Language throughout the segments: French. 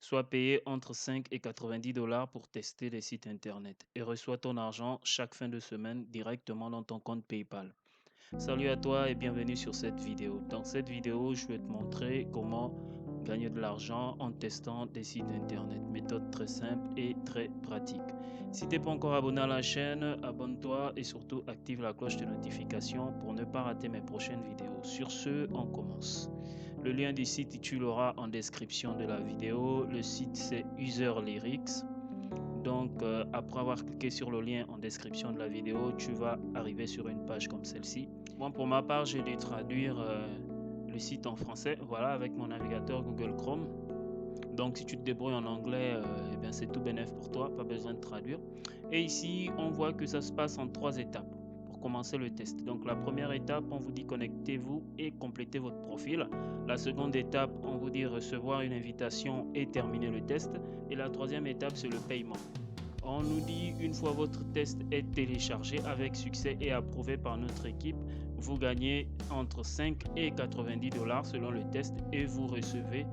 Soit payé entre 5 et 90 $ pour tester les sites internet et reçois ton argent chaque fin de semaine directement dans ton compte PayPal. Salut à toi et bienvenue sur cette vidéo. Dans cette vidéo, je vais te montrer comment gagner de l'argent en testant des sites internet. Méthode très simple et très pratique. Si tu n'es pas encore abonné à la chaîne, abonne-toi et surtout active la cloche de notification pour ne pas rater mes prochaines vidéos. Sur ce, on commence. Le lien du site, tu l'auras en description de la vidéo. Le site, c'est User Lyrics. Donc, après avoir cliqué sur le lien en description de la vidéo, tu vas arriver sur une page comme celle-ci. Moi, pour ma part, j'ai dû traduire le site en français, voilà, avec mon navigateur Google Chrome. Donc, si tu te débrouilles en anglais, eh bien, c'est tout bénef pour toi, pas besoin de traduire. Et ici, on voit que ça se passe en 3 étapes pour commencer le test. Donc, la première étape, on vous dit connectez-vous et complétez votre profil. La seconde étape, on vous dit recevoir une invitation et terminer le test. Et la troisième étape, c'est le paiement. On nous dit une fois votre test est téléchargé avec succès et approuvé par notre équipe, vous gagnez entre 5 et 90 $ selon le test et vous recevez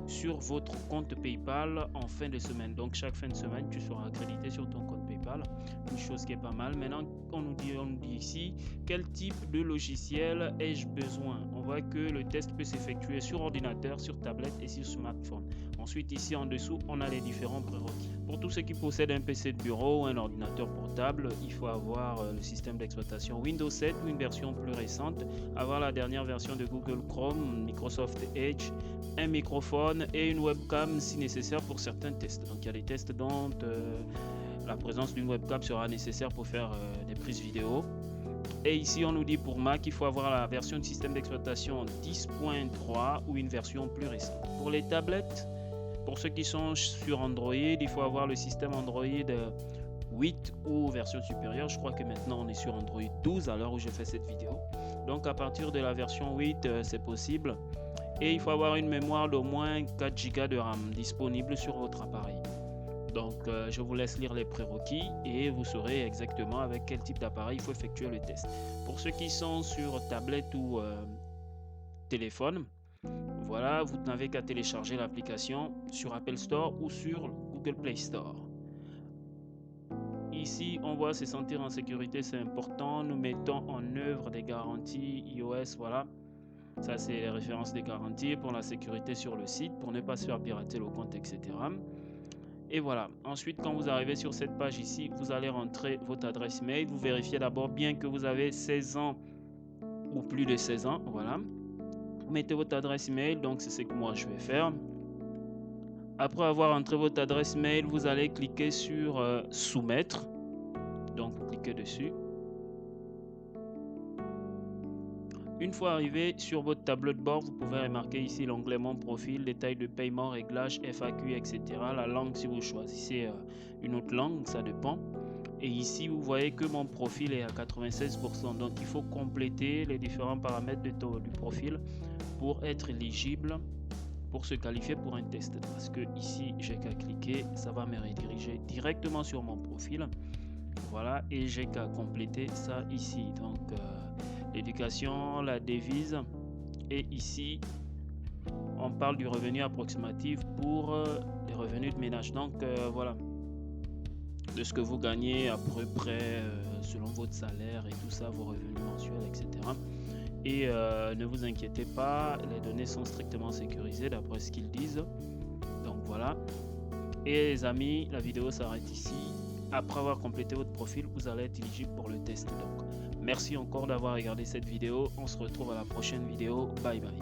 sur votre compte PayPal en fin de semaine. Donc chaque fin de semaine, tu seras accrédité sur ton compte PayPal, une chose qui est pas mal. Maintenant, on nous dit ici quel type de logiciel ai-je besoin. On voit que le test peut s'effectuer sur ordinateur, sur tablette et sur smartphone. Ensuite, ici en dessous, on a les différents prérequis. Pour tous ceux qui possèdent un PC de bureau ou un ordinateur portable, il faut avoir le système d'exploitation Windows 7 ou une version plus récente, avoir la dernière version de Google Chrome, Microsoft Edge, un microphone et une webcam si nécessaire pour certains tests. Donc il y a des tests dont la présence d'une webcam sera nécessaire pour faire des prises vidéo. Et ici on nous dit pour Mac, il faut avoir la version de système d'exploitation 10.3 ou une version plus récente. Pour les tablettes, pour ceux qui sont sur Android, il faut avoir le système Android 8 ou version supérieure. Je crois que maintenant on est sur Android 12 à l'heure où je fais cette vidéo. Donc à partir de la version 8, c'est possible. Et il faut avoir une mémoire d'au moins 4 Go de RAM disponible sur votre appareil. Donc je vous laisse lire les prérequis et vous saurez exactement avec quel type d'appareil il faut effectuer le test. Pour ceux qui sont sur tablette ou téléphone, voilà, vous n'avez qu'à télécharger l'application sur Apple Store ou sur Google Play Store. Ici, on voit se sentir en sécurité, c'est important. Nous mettons en œuvre des garanties iOS, voilà. Ça, c'est les références des garanties pour la sécurité sur le site, pour ne pas se faire pirater le compte, etc. Et voilà. Ensuite, quand vous arrivez sur cette page ici, vous allez rentrer votre adresse mail. Vous vérifiez d'abord bien que vous avez 16 ans ou plus de 16 ans. Voilà. Vous mettez votre adresse mail, donc c'est ce que moi je vais faire. Après avoir entré votre adresse mail, vous allez cliquer sur soumettre. Donc, vous cliquez dessus. Une fois arrivé sur votre tableau de bord, vous pouvez remarquer ici l'onglet Mon profil, détail de paiement, réglages, FAQ, etc. La langue, si vous choisissez une autre langue, ça dépend. Et ici, vous voyez que mon profil est à 96%. Donc, il faut compléter les différents paramètres du profil pour être éligible, pour se qualifier pour un test. Parce que ici, j'ai qu'à cliquer, ça va me rediriger directement sur mon profil. Voilà, et j'ai qu'à compléter ça ici. Donc, l'éducation, la devise. Et ici, on parle du revenu approximatif pour les revenus de ménage. Donc, voilà, de ce que vous gagnez à peu près selon votre salaire et tout ça, vos revenus mensuels, etc. Et ne vous inquiétez pas, les données sont strictement sécurisées d'après ce qu'ils disent. Donc, voilà. Et les amis, la vidéo s'arrête ici. Après avoir complété votre profil, vous allez être éligible pour le test. Donc, merci encore d'avoir regardé cette vidéo. On se retrouve à la prochaine vidéo. Bye bye.